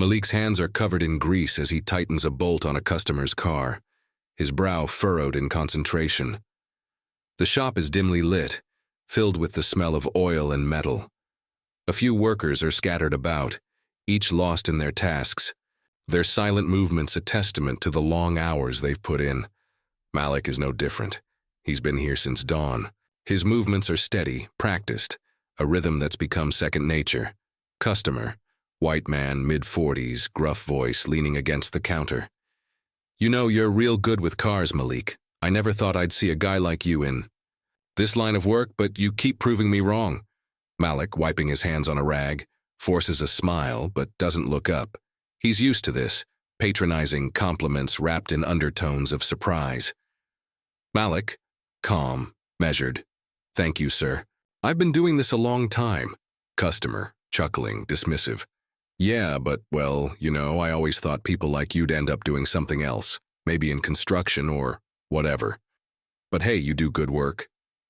Malik's hands are covered in grease as he tightens a bolt on a customer's car, his brow furrowed in concentration. The shop is dimly lit, filled with the smell of oil and metal. A few workers are scattered about, each lost in their tasks, their silent movements a testament to the long hours they've put in. Malik is no different. He's been here since dawn. His movements are steady, practiced, a rhythm that's become second nature. Customer, white man, mid-40s, gruff voice, leaning against the counter. "You know, you're real good with cars, Malik. I never thought I'd see a guy like you in this line of work, but you keep proving me wrong." Malik, wiping his hands on a rag, forces a smile but doesn't look up. He's used to this, patronizing compliments wrapped in undertones of surprise. Malik, calm, measured. "Thank you, sir. I've been doing this a long time." Customer, chuckling, dismissive. "Yeah, but, well, you know, I always thought people like you'd end up doing something else, maybe in construction or whatever. But hey, you do good work.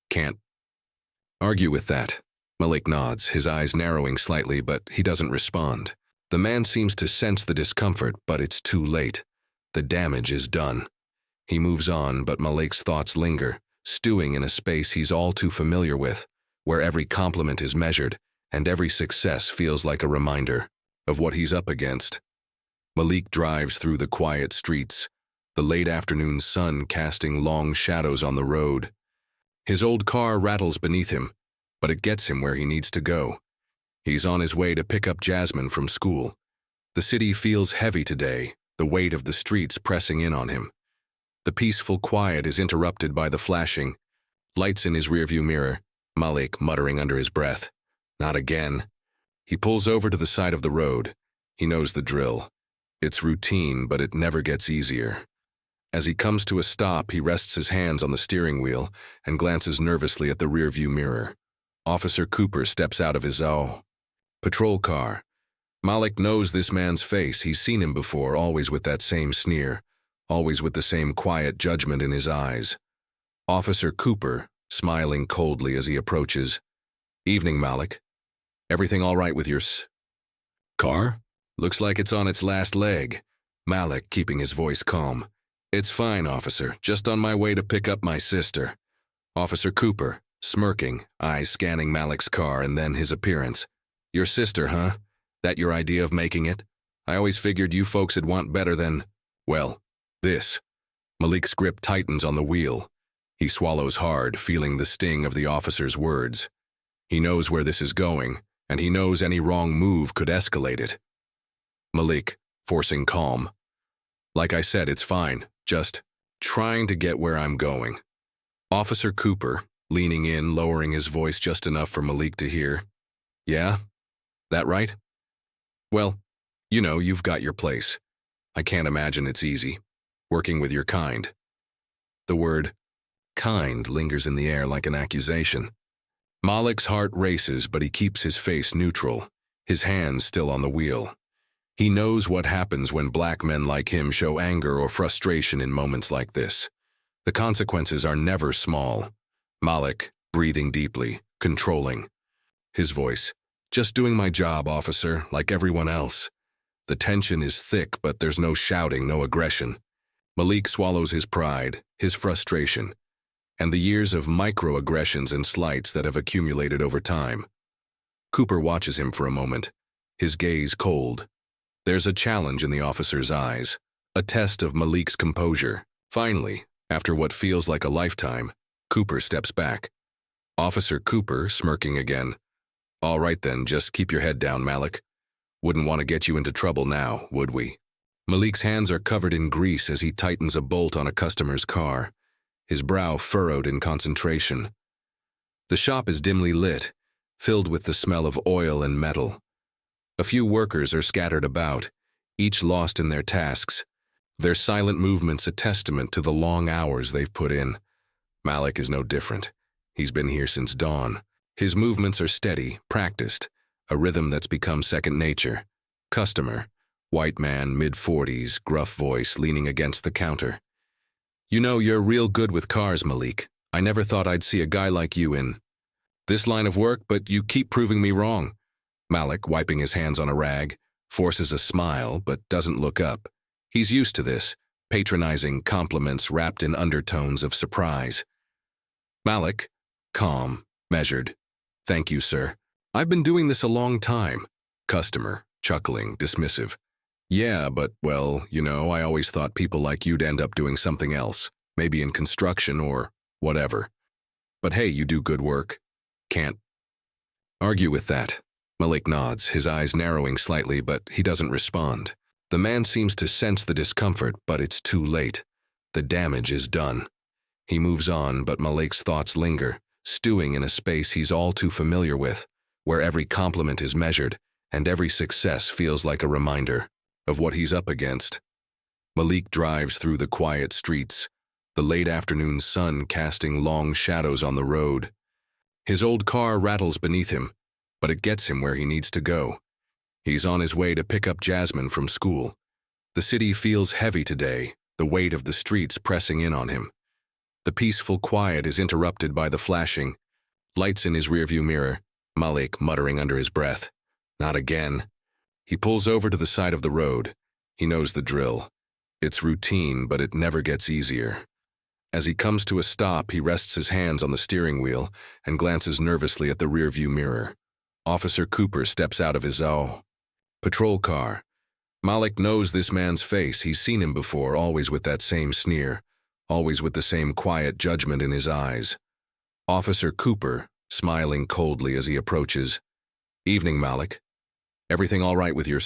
Can't argue with that." Malik nods, his eyes narrowing slightly, but he doesn't respond. The man seems to sense the discomfort, but it's too late. The damage is done. He moves on, but Malik's thoughts linger, stewing in a space he's all too familiar with, where every compliment is measured, and every success feels like a reminder of what he's up against. Malik drives through the quiet streets, the late afternoon sun casting long shadows on the road. His old car rattles beneath him, but it gets him where he needs to go. He's on his way to pick up Jasmine from school. The city feels heavy today, the weight of the streets pressing in on him. The peaceful quiet is interrupted by the flashing lights in his rearview mirror, Malik muttering under his breath. Not again. He pulls over to the side of the road. He knows the drill. It's routine, but it never gets easier. As he comes to a stop, he rests his hands on the steering wheel and glances nervously at the rearview mirror. Officer Cooper steps out of his patrol car. Malik knows this man's face. He's seen him before, always with that same sneer, always with the same quiet judgment in his eyes. Officer Cooper, smiling coldly as he approaches. "Evening, Malik. Everything all right with your car?" "Looks like it's on its last leg." Malik, keeping his voice calm. "It's fine, officer. Just on my way to pick up my sister." Officer Cooper, smirking, eyes scanning Malik's car and then his appearance. "Your sister, huh? That your idea of making it? I always figured you folks'd want better than, well, this." Malik's grip tightens on the wheel. He swallows hard, feeling the sting of the officer's words. He knows where this is going, and he knows any wrong move could escalate it. Malik, forcing calm. "Like I said, it's fine. Just trying to get where I'm going." Officer Cooper, leaning in, lowering his voice just enough for Malik to hear. "Yeah? That right? Well, you know, you've got your place. I can't imagine it's easy, working with your kind." The word kind lingers in the air like an accusation. Malik's heart races, but he keeps his face neutral, his hands still on the wheel. He knows what happens when black men like him show anger or frustration in moments like this. The consequences are never small. Malik, breathing deeply, controlling. His voice, "Just doing my job, officer, like everyone else." The tension is thick, but there's no shouting, no aggression. Malik swallows his pride, his frustration, and the years of microaggressions and slights that have accumulated over time. Cooper watches him for a moment, his gaze cold. There's a challenge in the officer's eyes, a test of Malik's composure. Finally, after what feels like a lifetime, Cooper steps back. Officer Cooper, smirking again. "All right then, just keep your head down, Malik. Wouldn't want to get you into trouble now, would we?" Malik's hands are covered in grease as he tightens a bolt on a customer's car, his brow furrowed in concentration. The shop is dimly lit, filled with the smell of oil and metal. A few workers are scattered about, each lost in their tasks, their silent movements a testament to the long hours they've put in. Malik is no different. He's been here since dawn. His movements are steady, practiced, a rhythm that's become second nature. Customer, white man, mid-40s, gruff voice, leaning against the counter. "You know, you're real good with cars, Malik. I never thought I'd see a guy like you in this line of work, but you keep proving me wrong." Malik, wiping his hands on a rag, forces a smile but doesn't look up. He's used to this, patronizing compliments wrapped in undertones of surprise. Malik, calm, measured. Thank you, sir. I've been doing this a long time. Customer, chuckling, dismissive. Yeah, but, well, I always thought people like you'd end up doing something else, maybe in construction or whatever. But hey, you do good work. Can't argue with that. Malik nods, his eyes narrowing slightly, but he doesn't respond. The man seems to sense the discomfort, but it's too late. The damage is done. He moves on, but Malik's thoughts linger, stewing in a space he's all too familiar with, where every compliment is measured, and every success feels like a reminder of what he's up against. Malik drives through the quiet streets, the late afternoon sun casting long shadows on the road. His old car rattles beneath him, but it gets him where he needs to go. He's on his way to pick up Jasmine from school. The city feels heavy today, the weight of the streets pressing in on him. The peaceful quiet is interrupted by the flashing lights in his rearview mirror, Malik muttering under his breath. Not again. He pulls over to the side of the road. He knows the drill. It's routine, but it never gets easier. As he comes to a stop, he rests his hands on the steering wheel and glances nervously at the rearview mirror. Officer Cooper steps out of his patrol car. Malik knows this man's face. He's seen him before, always with that same sneer, always with the same quiet judgment in his eyes. Officer Cooper, smiling coldly as he approaches. Evening, Malik. Everything all right with your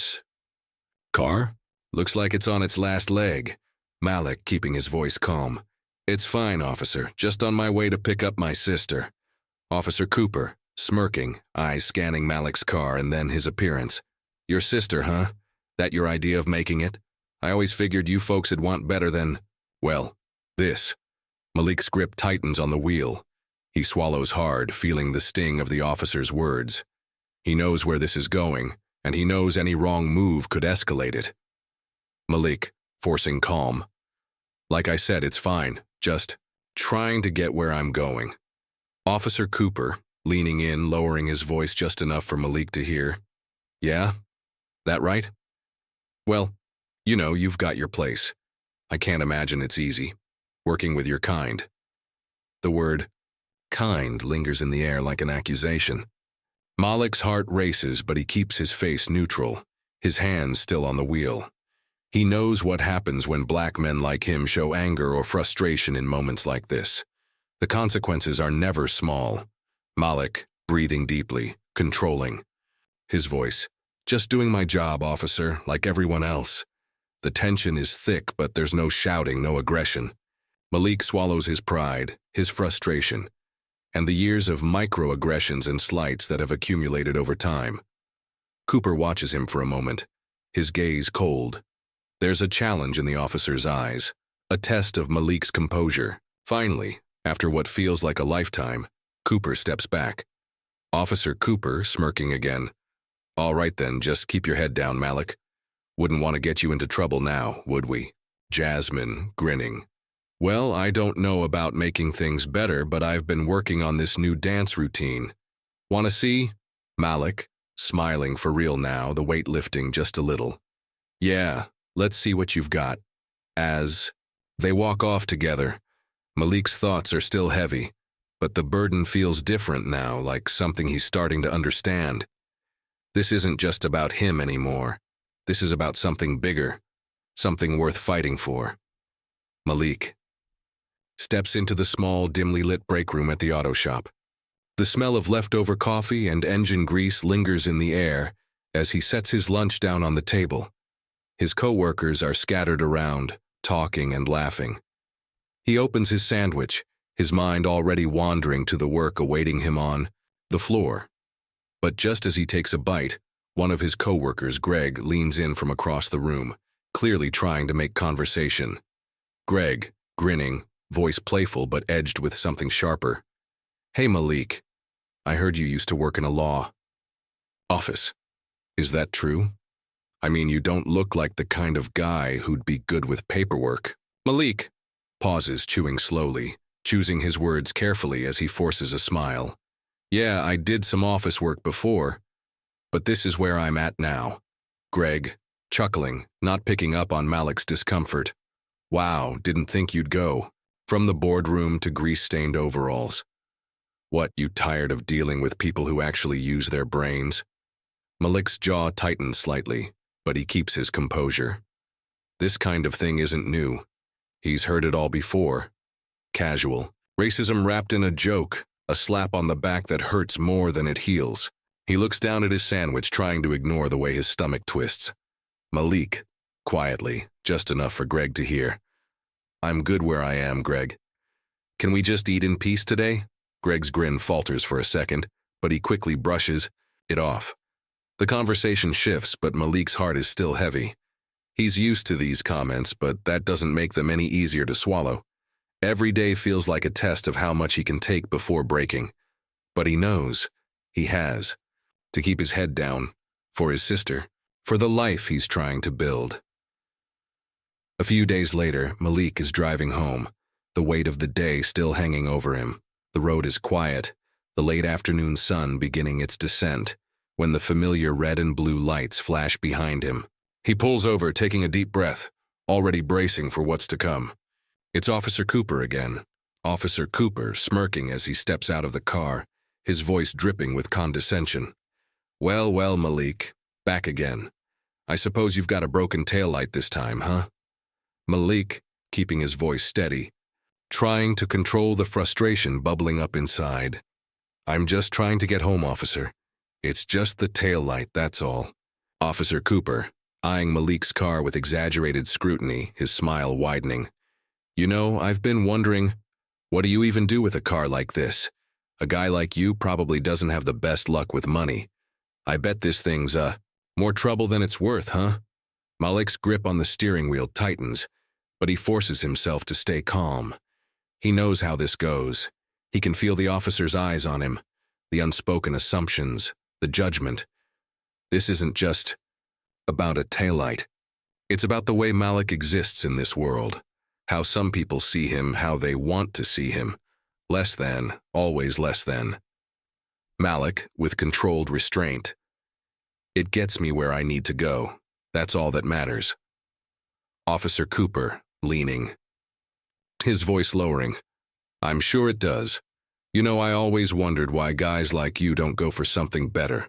car? Looks like it's on its last leg. Malik, keeping his voice calm. It's fine, officer. Just on my way to pick up my sister. Officer Cooper, smirking, eyes scanning Malik's car and then his appearance. Your sister, huh? That your idea of making it? I always figured you folks'd want better than, well, this. Malik's grip tightens on the wheel. He swallows hard, feeling the sting of the officer's words. He knows where this is going, and he knows any wrong move could escalate it. Malik, forcing calm. Like I said, it's fine. Just trying to get where I'm going. Officer Cooper, leaning in, lowering his voice just enough for Malik to hear. Yeah? That right? Well, you've got your place. I can't imagine it's easy, working with your kind. The word kind lingers in the air like an accusation. Malik's heart races, but he keeps his face neutral, his hands still on the wheel. He knows what happens when black men like him show anger or frustration in moments like this. The consequences are never small. Malik, breathing deeply, controlling. His voice, just doing my job, officer, like everyone else. The tension is thick, but there's no shouting, no aggression. Malik swallows his pride, his frustration, and the years of microaggressions and slights that have accumulated over time. Cooper watches him for a moment, his gaze cold. There's a challenge in the officer's eyes, a test of Malik's composure. Finally, after what feels like a lifetime, Cooper steps back. Officer Cooper, smirking again. All right then, just keep your head down, Malik. Wouldn't want to get you into trouble now, would we? Jasmine, grinning. Well, I don't know about making things better, but I've been working on this new dance routine. Want to see? Malik, smiling for real now, the weight lifting just a little. Yeah, let's see what you've got. As they walk off together, Malik's thoughts are still heavy, but the burden feels different now, like something he's starting to understand. This isn't just about him anymore. This is about something bigger, something worth fighting for. Malik steps into the small, dimly lit break room at the auto shop. The smell of leftover coffee and engine grease lingers in the air as he sets his lunch down on the table. His co-workers are scattered around, talking and laughing. He opens his sandwich, his mind already wandering to the work awaiting him on the floor. But just as he takes a bite, one of his co-workers, Greg, leans in from across the room, clearly trying to make conversation. Greg, grinning, voice playful but edged with something sharper. Hey Malik, I heard you used to work in a law office. Is that true? I mean, you don't look like the kind of guy who'd be good with paperwork. Malik pauses, chewing slowly, choosing his words carefully as he forces a smile. Yeah, I did some office work before, but this is where I'm at now. Greg, chuckling, not picking up on Malik's discomfort. Wow, didn't think you'd go. From the boardroom to grease-stained overalls. What, you tired of dealing with people who actually use their brains? Malik's jaw tightens slightly, but he keeps his composure. This kind of thing isn't new. He's heard it all before. Casual. Racism wrapped in a joke, a slap on the back that hurts more than it heals. He looks down at his sandwich, trying to ignore the way his stomach twists. Malik, quietly, just enough for Greg to hear. I'm good where I am, Greg. Can we just eat in peace today? Greg's grin falters for a second, but he quickly brushes it off. The conversation shifts, but Malik's heart is still heavy. He's used to these comments, but that doesn't make them any easier to swallow. Every day feels like a test of how much he can take before breaking. But he knows, he has, to keep his head down, for his sister, for the life he's trying to build. A few days later, Malik is driving home, the weight of the day still hanging over him. The road is quiet, the late afternoon sun beginning its descent, when the familiar red and blue lights flash behind him. He pulls over, taking a deep breath, already bracing for what's to come. It's Officer Cooper again. Officer Cooper, smirking as he steps out of the car, his voice dripping with condescension. Well, well, Malik, back again. I suppose you've got a broken taillight this time, huh? Malik, keeping his voice steady, trying to control the frustration bubbling up inside. I'm just trying to get home, officer. It's just the taillight, that's all. Officer Cooper, eyeing Malik's car with exaggerated scrutiny, his smile widening. You know, I've been wondering, what do you even do with a car like this? A guy like you probably doesn't have the best luck with money. I bet this thing's, more trouble than it's worth, huh? Malik's grip on the steering wheel tightens, but he forces himself to stay calm. He knows how this goes. He can feel the officer's eyes on him, the unspoken assumptions, the judgment. This isn't just about a taillight. It's about the way Malik exists in this world, how some people see him, how they want to see him. Less than, always less than. Malik, with controlled restraint. It gets me where I need to go. That's all that matters. Officer Cooper, leaning. His voice lowering. I'm sure it does. You know, I always wondered why guys like you don't go for something better,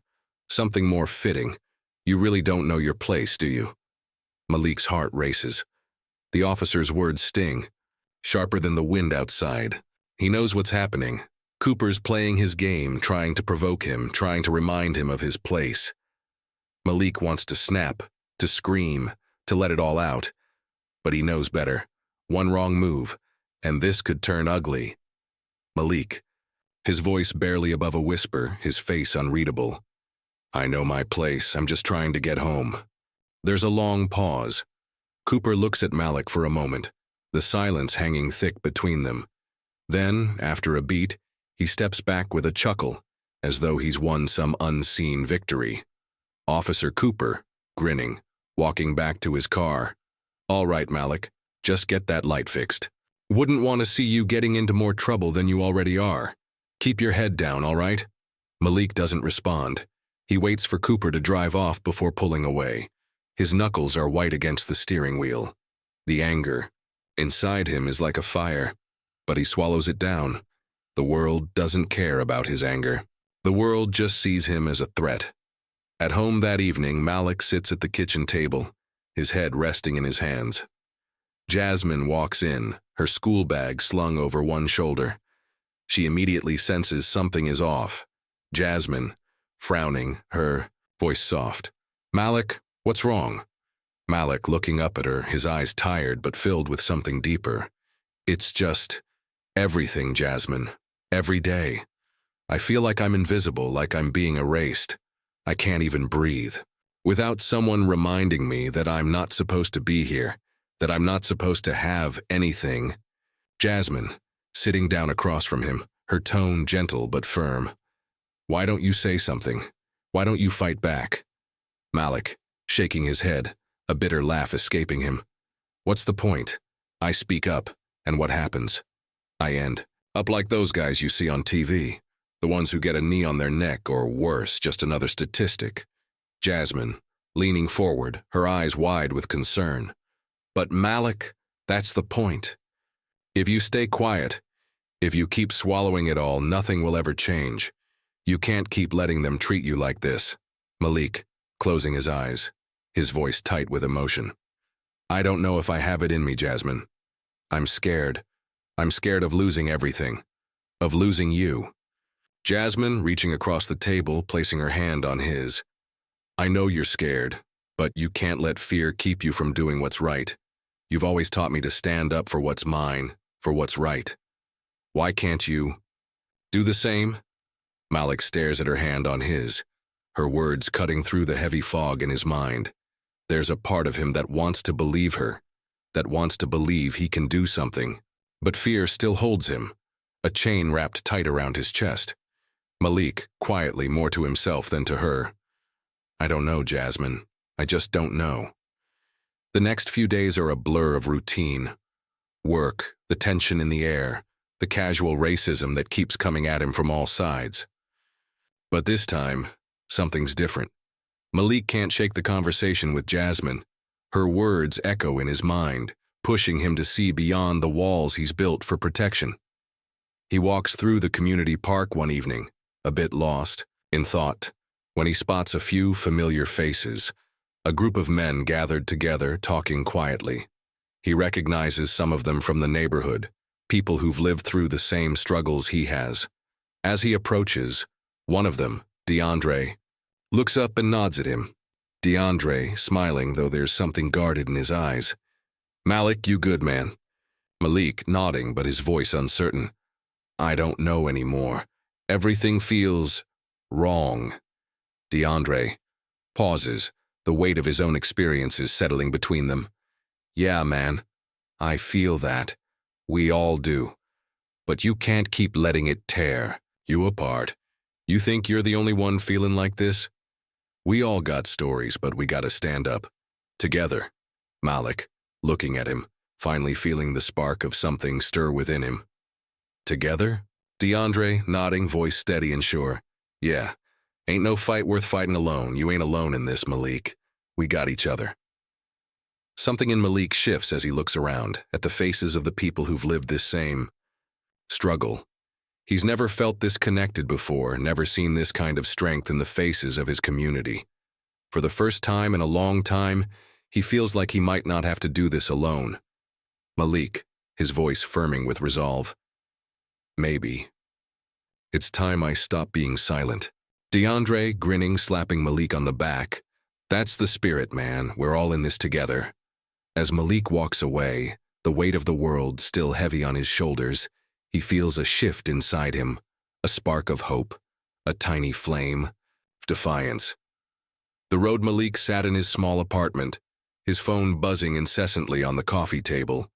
something more fitting. You really don't know your place, do you? Malik's heart races. The officer's words sting, sharper than the wind outside. He knows what's happening. Cooper's playing his game, trying to provoke him, trying to remind him of his place. Malik wants to snap, to scream, to let it all out. But he knows better. One wrong move, and this could turn ugly. Malik, his voice barely above a whisper, his face unreadable. I know my place, I'm just trying to get home. There's a long pause. Cooper looks at Malik for a moment, the silence hanging thick between them. Then, after a beat, he steps back with a chuckle, as though he's won some unseen victory. Officer Cooper, grinning, walking back to his car. All right, Malik, just get that light fixed. Wouldn't want to see you getting into more trouble than you already are. Keep your head down, all right? Malik doesn't respond. He waits for Cooper to drive off before pulling away. His knuckles are white against the steering wheel. The anger inside him is like a fire, but he swallows it down. The world doesn't care about his anger. The world just sees him as a threat. At home that evening, Malik sits at the kitchen table, his head resting in his hands. Jasmine walks in, her school bag slung over one shoulder. She immediately senses something is off. Jasmine, frowning, her voice soft. Malik, what's wrong? Malik, looking up at her, his eyes tired but filled with something deeper. It's just everything, Jasmine. Every day. I feel like I'm invisible, like I'm being erased. I can't even breathe. Without someone reminding me that I'm not supposed to be here, that I'm not supposed to have anything. Jasmine, sitting down across from him, her tone gentle but firm. Why don't you say something? Why don't you fight back? Malik, shaking his head, a bitter laugh escaping him. What's the point? I speak up, and what happens? I end up like those guys you see on TV, the ones who get a knee on their neck or worse, just another statistic. Jasmine, leaning forward, her eyes wide with concern. But Malik, that's the point. If you stay quiet, if you keep swallowing it all, nothing will ever change. You can't keep letting them treat you like this. Malik, closing his eyes, his voice tight with emotion. I don't know if I have it in me, Jasmine. I'm scared. I'm scared of losing everything. Of losing you. Jasmine, reaching across the table, placing her hand on his. I know you're scared, but you can't let fear keep you from doing what's right. You've always taught me to stand up for what's mine, for what's right. Why can't you do the same? Malik stares at her hand on his, her words cutting through the heavy fog in his mind. There's a part of him that wants to believe her, that wants to believe he can do something, but fear still holds him, a chain wrapped tight around his chest. Malik, quietly, more to himself than to her. I don't know, Jasmine. I just don't know. The next few days are a blur of routine. Work, the tension in the air, the casual racism that keeps coming at him from all sides. But this time, something's different. Malik can't shake the conversation with Jasmine. Her words echo in his mind, pushing him to see beyond the walls he's built for protection. He walks through the community park one evening, a bit lost, in thought, when he spots a few familiar faces, a group of men gathered together talking quietly. He recognizes some of them from the neighborhood, people who've lived through the same struggles he has. As he approaches, one of them, DeAndre, looks up and nods at him. DeAndre, smiling though there's something guarded in his eyes. Malik, you good, man? Malik, nodding but his voice uncertain. I don't know anymore. Everything feels wrong. DeAndre pauses, the weight of his own experiences settling between them. Yeah, man, I feel that. We all do. But you can't keep letting it tear you apart. You think you're the only one feeling like this? We all got stories, but we gotta stand up. Together. Malik, looking at him, finally feeling the spark of something stir within him. Together? DeAndre, nodding, voice steady and sure. Yeah. Ain't no fight worth fighting alone. You ain't alone in this, Malik. We got each other. Something in Malik shifts as he looks around, at the faces of the people who've lived this same struggle. He's never felt this connected before, never seen this kind of strength in the faces of his community. For the first time in a long time, he feels like he might not have to do this alone. Malik, his voice firming with resolve. Maybe. It's time I stop being silent. DeAndre, grinning, slapping Malik on the back. That's the spirit, man. We're all in this together. As Malik walks away, the weight of the world still heavy on his shoulders, he feels a shift inside him, a spark of hope, a tiny flame of defiance. The road Malik sat in his small apartment, his phone buzzing incessantly on the coffee table.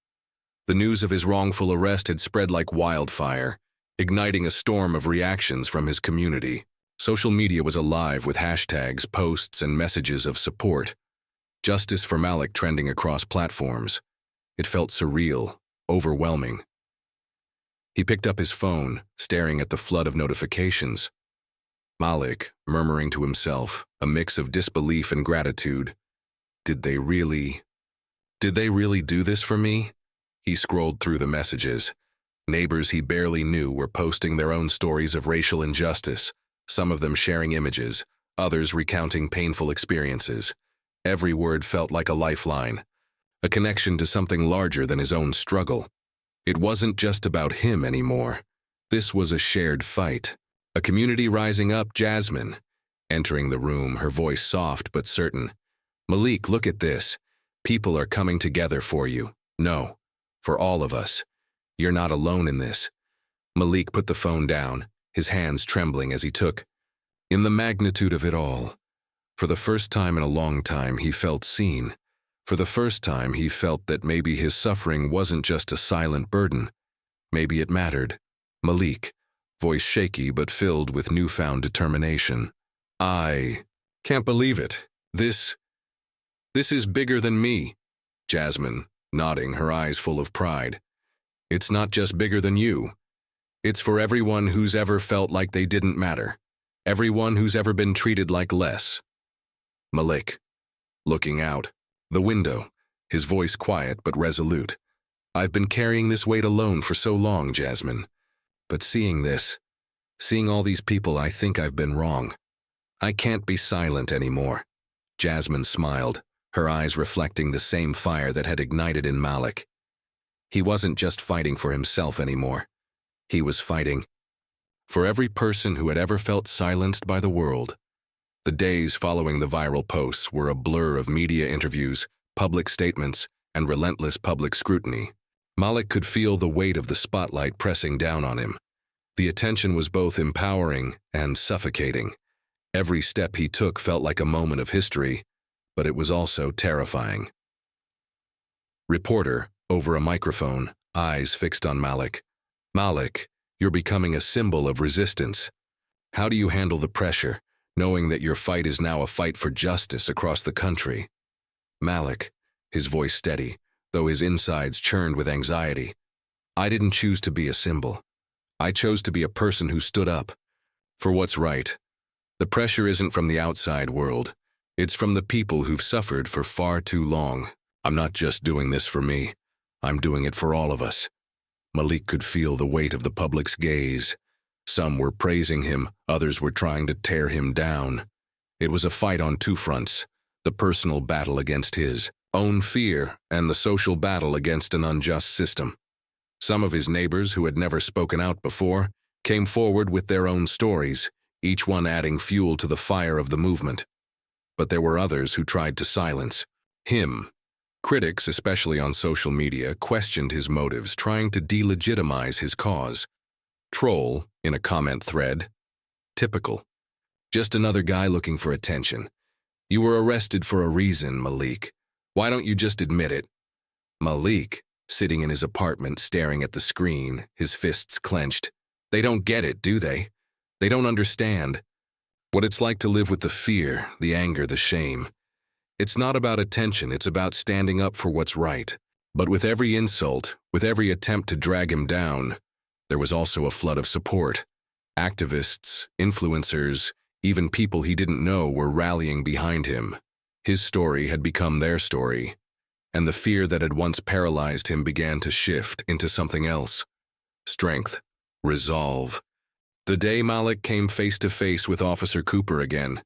The news of his wrongful arrest had spread like wildfire, igniting a storm of reactions from his community. Social media was alive with hashtags, posts, and messages of support. Justice for Malik trending across platforms. It felt surreal, overwhelming. He picked up his phone, staring at the flood of notifications. Malik, murmuring to himself, a mix of disbelief and gratitude. Did they really do this for me? He scrolled through the messages. Neighbors he barely knew were posting their own stories of racial injustice, some of them sharing images, others recounting painful experiences. Every word felt like a lifeline, a connection to something larger than his own struggle. It wasn't just about him anymore. This was a shared fight. A community rising up. Jasmine, entering the room, her voice soft but certain. Malik, look at this. People are coming together for you. No, for all of us. You're not alone in this. Malik put the phone down, his hands trembling as he took in the magnitude of it all. For the first time in a long time, he felt seen. For the first time, he felt that maybe his suffering wasn't just a silent burden. Maybe it mattered. Malik, voice shaky but filled with newfound determination. I can't believe it. This is bigger than me. Jasmine, nodding, her eyes full of pride. It's not just bigger than you. It's for everyone who's ever felt like they didn't matter. Everyone who's ever been treated like less. Malik, looking out. The window, his voice quiet but resolute. I've been carrying this weight alone for so long, Jasmine. But seeing this, seeing all these people, I think I've been wrong. I can't be silent anymore. Jasmine smiled, her eyes reflecting the same fire that had ignited in Malik. He wasn't just fighting for himself anymore. He was fighting for every person who had ever felt silenced by the world. The days following the viral posts were a blur of media interviews, public statements, and relentless public scrutiny. Malik could feel the weight of the spotlight pressing down on him. The attention was both empowering and suffocating. Every step he took felt like a moment of history, but it was also terrifying. Reporter, over a microphone, eyes fixed on Malik. Malik, you're becoming a symbol of resistance. How do you handle the pressure, knowing that your fight is now a fight for justice across the country? Malik, his voice steady, though his insides churned with anxiety. I didn't choose to be a symbol. I chose to be a person who stood up for what's right. The pressure isn't from the outside world. It's from the people who've suffered for far too long. I'm not just doing this for me. I'm doing it for all of us. Malik could feel the weight of the public's gaze. Some were praising him, others were trying to tear him down. It was a fight on two fronts, the personal battle against his own fear and the social battle against an unjust system. Some of his neighbors who had never spoken out before came forward with their own stories, each one adding fuel to the fire of the movement. But there were others who tried to silence him. Critics, especially on social media, questioned his motives, trying to delegitimize his cause. Troll, in a comment thread. Typical. Just another guy looking for attention. You were arrested for a reason, Malik. Why don't you just admit it? Malik, sitting in his apartment staring at the screen, his fists clenched. They don't get it, do they? They don't understand what it's like to live with the fear, the anger, the shame. It's not about attention, it's about standing up for what's right. But with every insult, with every attempt to drag him down, there was also a flood of support. Activists, influencers, even people he didn't know were rallying behind him. His story had become their story, and the fear that had once paralyzed him began to shift into something else. Strength, resolve. The day Malik came face to face with Officer Cooper again,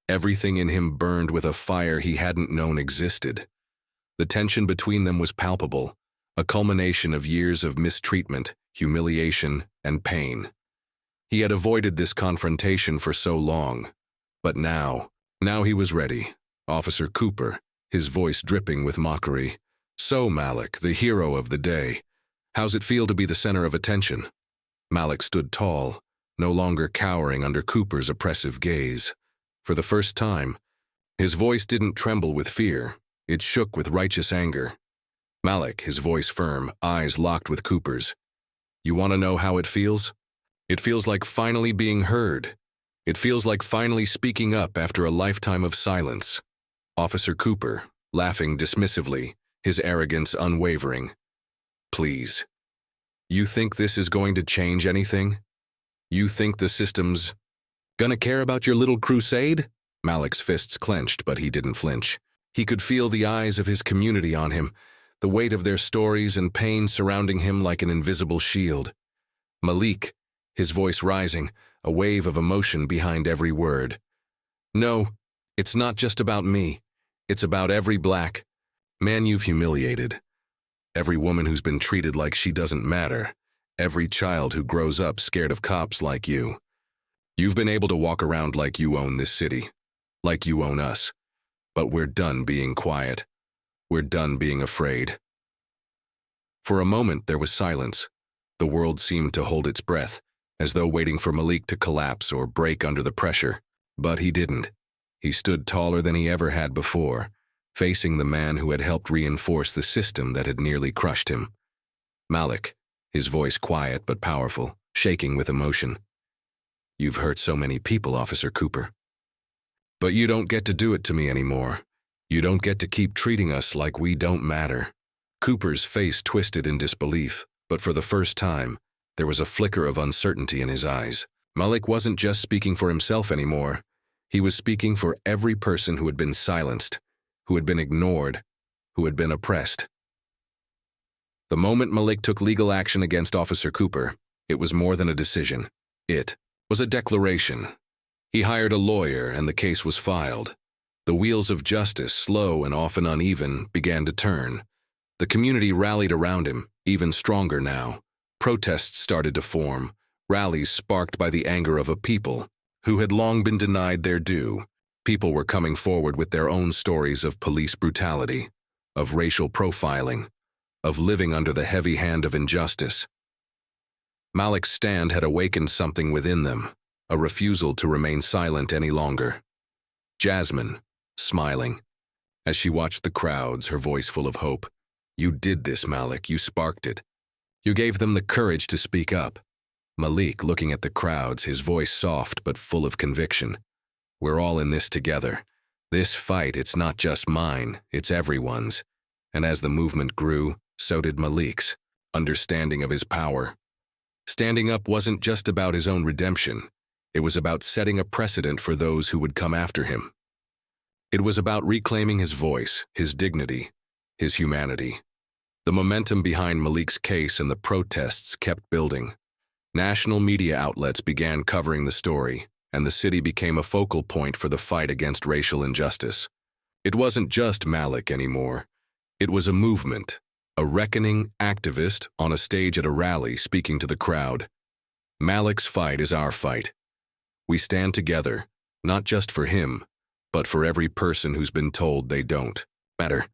everything in him burned with a fire he hadn't known existed. The tension between them was palpable, a culmination of years of mistreatment, humiliation, and pain. He had avoided this confrontation for so long, but now he was ready. Officer Cooper, his voice dripping with mockery. So, Malik, the hero of the day. How's it feel to be the center of attention? Malik stood tall, no longer cowering under Cooper's oppressive gaze. For the first time, his voice didn't tremble with fear. It shook with righteous anger. Malik, his voice firm, eyes locked with Cooper's. You want to know how it feels? It feels like finally being heard. It feels like finally speaking up after a lifetime of silence. Officer Cooper, laughing dismissively, his arrogance unwavering. Please. You think this is going to change anything? You think the system's gonna care about your little crusade? Malik's fists clenched, but he didn't flinch. He could feel the eyes of his community on him, the weight of their stories and pain surrounding him like an invisible shield. Malik, his voice rising, a wave of emotion behind every word. No, it's not just about me. It's about every black man you've humiliated. Every woman who's been treated like she doesn't matter. Every child who grows up scared of cops like you. You've been able to walk around like you own this city, like you own us. But we're done being quiet. We're done being afraid. For a moment there was silence. The world seemed to hold its breath, as though waiting for Malik to collapse or break under the pressure. But he didn't. He stood taller than he ever had before, facing the man who had helped reinforce the system that had nearly crushed him. Malik, his voice quiet but powerful, shaking with emotion. You've hurt so many people, Officer Cooper. But you don't get to do it to me anymore. You don't get to keep treating us like we don't matter. Cooper's face twisted in disbelief, but for the first time, there was a flicker of uncertainty in his eyes. Malik wasn't just speaking for himself anymore. He was speaking for every person who had been silenced, who had been ignored, who had been oppressed. The moment Malik took legal action against Officer Cooper, it was more than a decision. It was a declaration. He hired a lawyer and the case was filed. The wheels of justice, slow and often uneven, began to turn. The community rallied around him, even stronger now. Protests started to form, rallies sparked by the anger of a people who had long been denied their due. People were coming forward with their own stories of police brutality, of racial profiling, of living under the heavy hand of injustice. Malik's stand had awakened something within them, a refusal to remain silent any longer. Jasmine, smiling, as she watched the crowds, her voice full of hope. "You did this, Malik, you sparked it. You gave them the courage to speak up." Malik, looking at the crowds, his voice soft but full of conviction. "We're all in this together. This fight, it's not just mine, it's everyone's." And as the movement grew, so did Malik's, understanding of his power. Standing up wasn't just about his own redemption. It was about setting a precedent for those who would come after him. It was about reclaiming his voice, his dignity, his humanity. The momentum behind Malik's case and the protests kept building. National media outlets began covering the story, and the city became a focal point for the fight against racial injustice. It wasn't just Malik anymore. It was a movement, a reckoning activist on a stage at a rally speaking to the crowd. Malik's fight is our fight. We stand together, not just for him, but for every person who's been told they don't matter.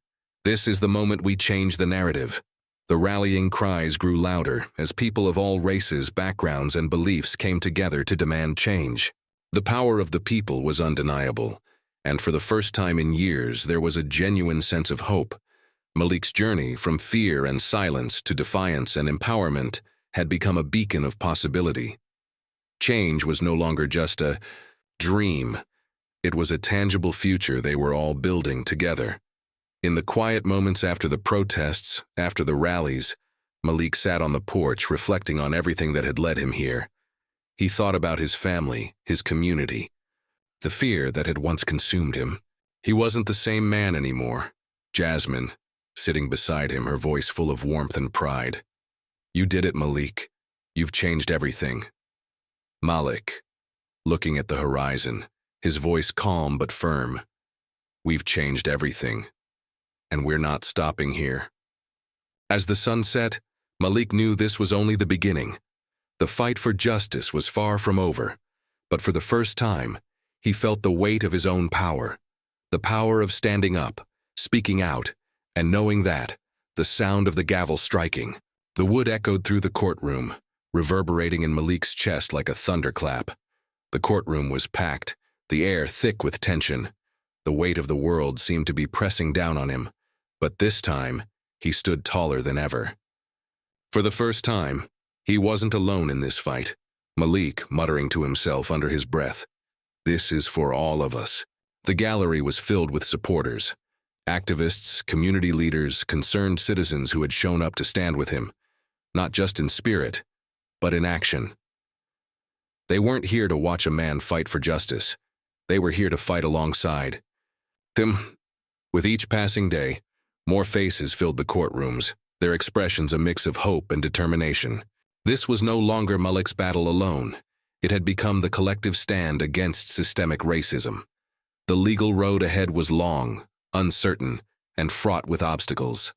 This is the moment we change the narrative. The rallying cries grew louder as people of all races, backgrounds, and beliefs came together to demand change. The power of the people was undeniable, and for the first time in years there was a genuine sense of hope. Malik's journey from fear and silence to defiance and empowerment had become a beacon of possibility. Change was no longer just a dream. It was a tangible future they were all building together. In the quiet moments after the protests, after the rallies, Malik sat on the porch reflecting on everything that had led him here. He thought about his family, his community, the fear that had once consumed him. He wasn't the same man anymore. Jasmine, sitting beside him, her voice full of warmth and pride. "You did it, Malik. You've changed everything." Malik, looking at the horizon, his voice calm but firm. "We've changed everything. And we're not stopping here." As the sun set, Malik knew this was only the beginning. The fight for justice was far from over, but for the first time, he felt the weight of his own power, the power of standing up, speaking out, and knowing that, the sound of the gavel striking, the wood echoed through the courtroom, reverberating in Malik's chest like a thunderclap. The courtroom was packed, the air thick with tension. The weight of the world seemed to be pressing down on him, but this time, he stood taller than ever. For the first time, he wasn't alone in this fight. Malik, muttering to himself under his breath, "This is for all of us." The gallery was filled with supporters, activists, community leaders, concerned citizens who had shown up to stand with him, not just in spirit, but in action. They weren't here to watch a man fight for justice. They were here to fight alongside him. With each passing day, more faces filled the courtrooms, their expressions a mix of hope and determination. This was no longer Malik's battle alone. It had become the collective stand against systemic racism. The legal road ahead was long, uncertain, and fraught with obstacles.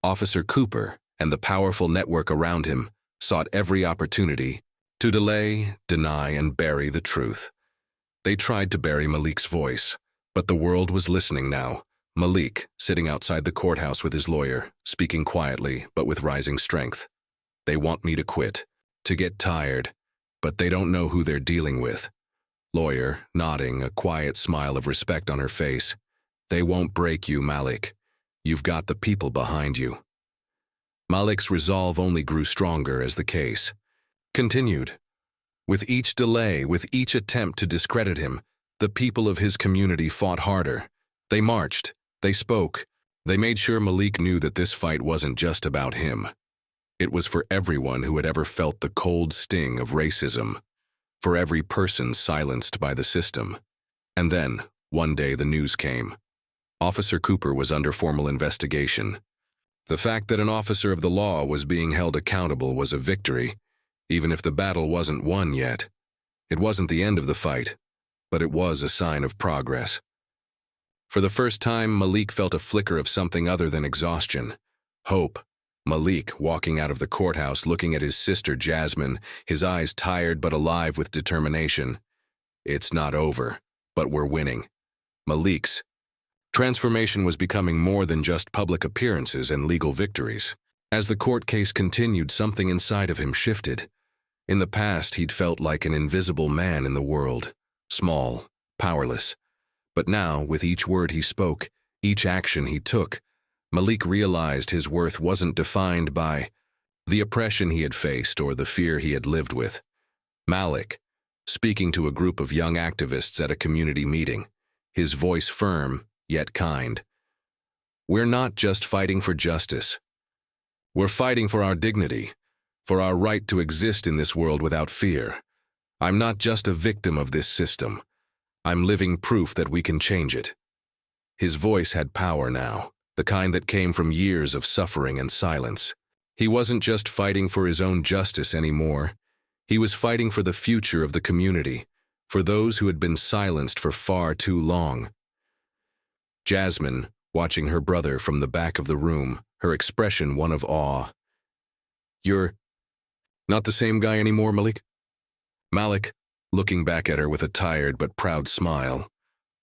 Officer Cooper and the powerful network around him sought every opportunity to delay, deny, and bury the truth. They tried to bury Malik's voice, but the world was listening now. Malik, sitting outside the courthouse with his lawyer, speaking quietly but with rising strength. "They want me to quit, to get tired, but they don't know who they're dealing with." Lawyer, nodding, a quiet smile of respect on her face. "They won't break you, Malik. You've got the people behind you." Malik's resolve only grew stronger as the case continued. With each delay, with each attempt to discredit him, the people of his community fought harder. They marched, they spoke, they made sure Malik knew that this fight wasn't just about him. It was for everyone who had ever felt the cold sting of racism, for every person silenced by the system. And then, one day the news came. Officer Cooper was under formal investigation. The fact that an officer of the law was being held accountable was a victory, even if the battle wasn't won yet. It wasn't the end of the fight, but it was a sign of progress. For the first time, Malik felt a flicker of something other than exhaustion. Hope. Malik, walking out of the courthouse looking at his sister Jasmine, his eyes tired but alive with determination. It's not over, but we're winning. Malik's transformation was becoming more than just public appearances and legal victories. As the court case continued, something inside of him shifted. In the past, he'd felt like an invisible man in the world, small, powerless. But now, with each word he spoke, each action he took, Malik realized his worth wasn't defined by the oppression he had faced or the fear he had lived with. Malik, speaking to a group of young activists at a community meeting, his voice firm, yet kind. We're not just fighting for justice. We're fighting for our dignity, for our right to exist in this world without fear. I'm not just a victim of this system. I'm living proof that we can change it. His voice had power now, the kind that came from years of suffering and silence. He wasn't just fighting for his own justice anymore. He was fighting for the future of the community, for those who had been silenced for far too long. Jasmine, watching her brother from the back of the room, her expression one of awe. You're not the same guy anymore, Malik? Malik, looking back at her with a tired but proud smile.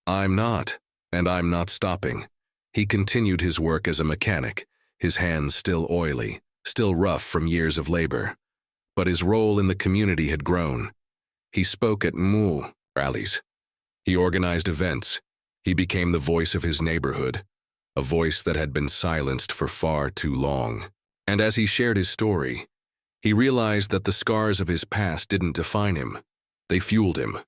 I'm not, and I'm not stopping. He continued his work as a mechanic, his hands still oily, still rough from years of labor. But his role in the community had grown. He spoke at rallies. He organized events. He became the voice of his neighborhood, a voice that had been silenced for far too long. And as he shared his story, he realized that the scars of his past didn't define him. They fueled him.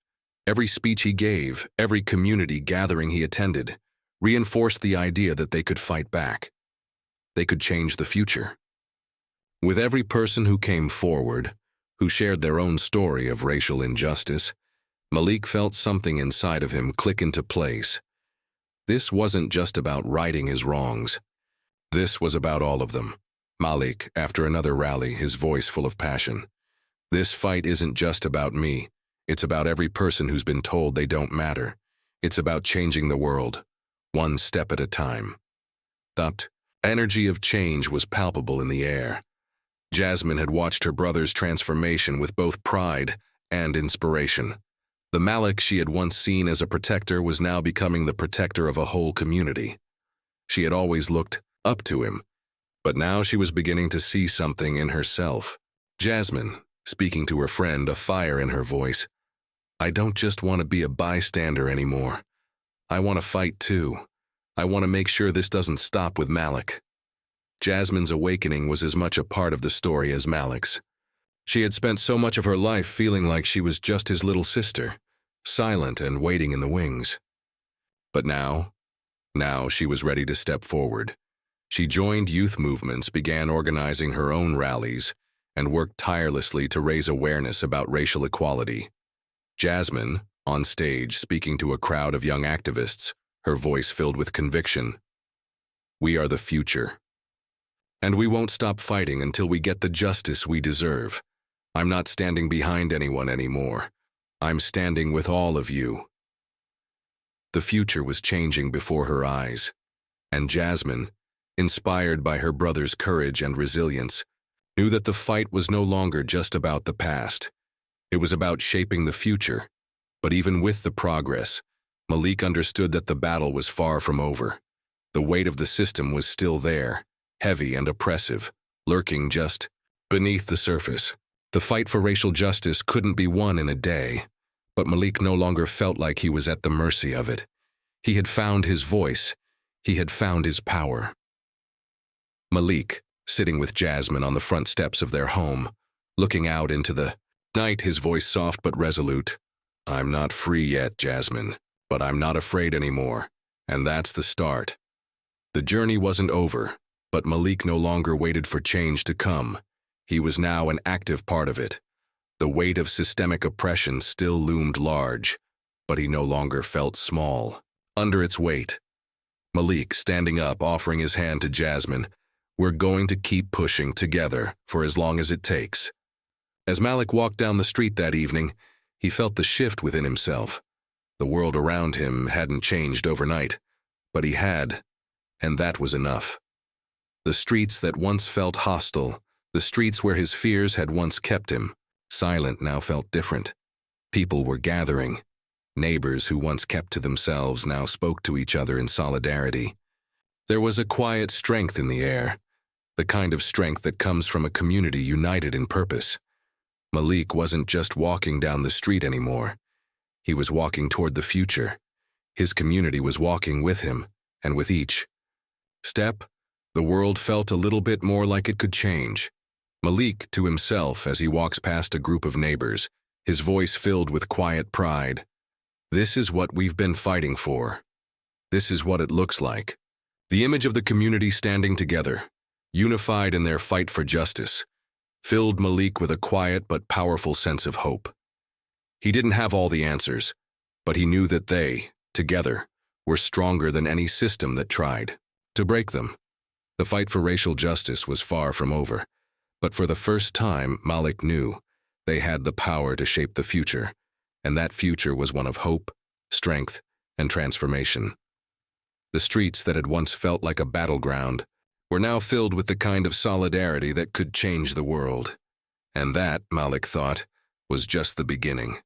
Every speech he gave, every community gathering he attended, reinforced the idea that they could fight back. They could change the future. With every person who came forward, who shared their own story of racial injustice, Malik felt something inside of him click into place. This wasn't just about righting his wrongs. This was about all of them. Malik, after another rally, his voice full of passion. This fight isn't just about me. It's about every person who's been told they don't matter. It's about changing the world, one step at a time. That energy of change was palpable in the air. Jasmine had watched her brother's transformation with both pride and inspiration. The Malik she had once seen as a protector was now becoming the protector of a whole community. She had always looked up to him, but now she was beginning to see something in herself. Jasmine, speaking to her friend, a fire in her voice. I don't just want to be a bystander anymore. I want to fight too. I want to make sure this doesn't stop with Malik. Jasmine's awakening was as much a part of the story as Malik's. She had spent so much of her life feeling like she was just his little sister, silent and waiting in the wings. But now she was ready to step forward. She joined youth movements, began organizing her own rallies, and worked tirelessly to raise awareness about racial equality. Jasmine, on stage, speaking to a crowd of young activists, her voice filled with conviction. We are the future. And we won't stop fighting until we get the justice we deserve. I'm not standing behind anyone anymore. I'm standing with all of you. The future was changing before her eyes, and Jasmine, inspired by her brother's courage and resilience, knew that the fight was no longer just about the past. It was about shaping the future. But even with the progress, Malik understood that the battle was far from over. The weight of the system was still there, heavy and oppressive, lurking just beneath the surface. The fight for racial justice couldn't be won in a day, but Malik no longer felt like he was at the mercy of it. He had found his voice. He had found his power. Malik, sitting with Jasmine on the front steps of their home, looking out into the night, his voice soft but resolute. I'm not free yet, Jasmine, but I'm not afraid anymore, and that's the start. The journey wasn't over, but Malik no longer waited for change to come. He was now an active part of it. The weight of systemic oppression still loomed large, but he no longer felt small under its weight. Malik standing up, offering his hand to Jasmine. We're going to keep pushing together for as long as it takes. As Malik walked down the street that evening, he felt the shift within himself. The world around him hadn't changed overnight, but he had, and that was enough. The streets that once felt hostile, the streets where his fears had once kept him, silent, now felt different. People were gathering. Neighbors who once kept to themselves now spoke to each other in solidarity. There was a quiet strength in the air, the kind of strength that comes from a community united in purpose. Malik wasn't just walking down the street anymore. He was walking toward the future. His community was walking with him, and with each step, the world felt a little bit more like it could change. Malik to himself as he walks past a group of neighbors, his voice filled with quiet pride. This is what we've been fighting for. This is what it looks like. The image of the community standing together, unified in their fight for justice, filled Malik with a quiet but powerful sense of hope. He didn't have all the answers, but he knew that they, together, were stronger than any system that tried to break them. The fight for racial justice was far from over, but for the first time, Malik knew they had the power to shape the future, and that future was one of hope, strength, and transformation. The streets that had once felt like a battleground were now filled with the kind of solidarity that could change the world. And that, Malik thought, was just the beginning.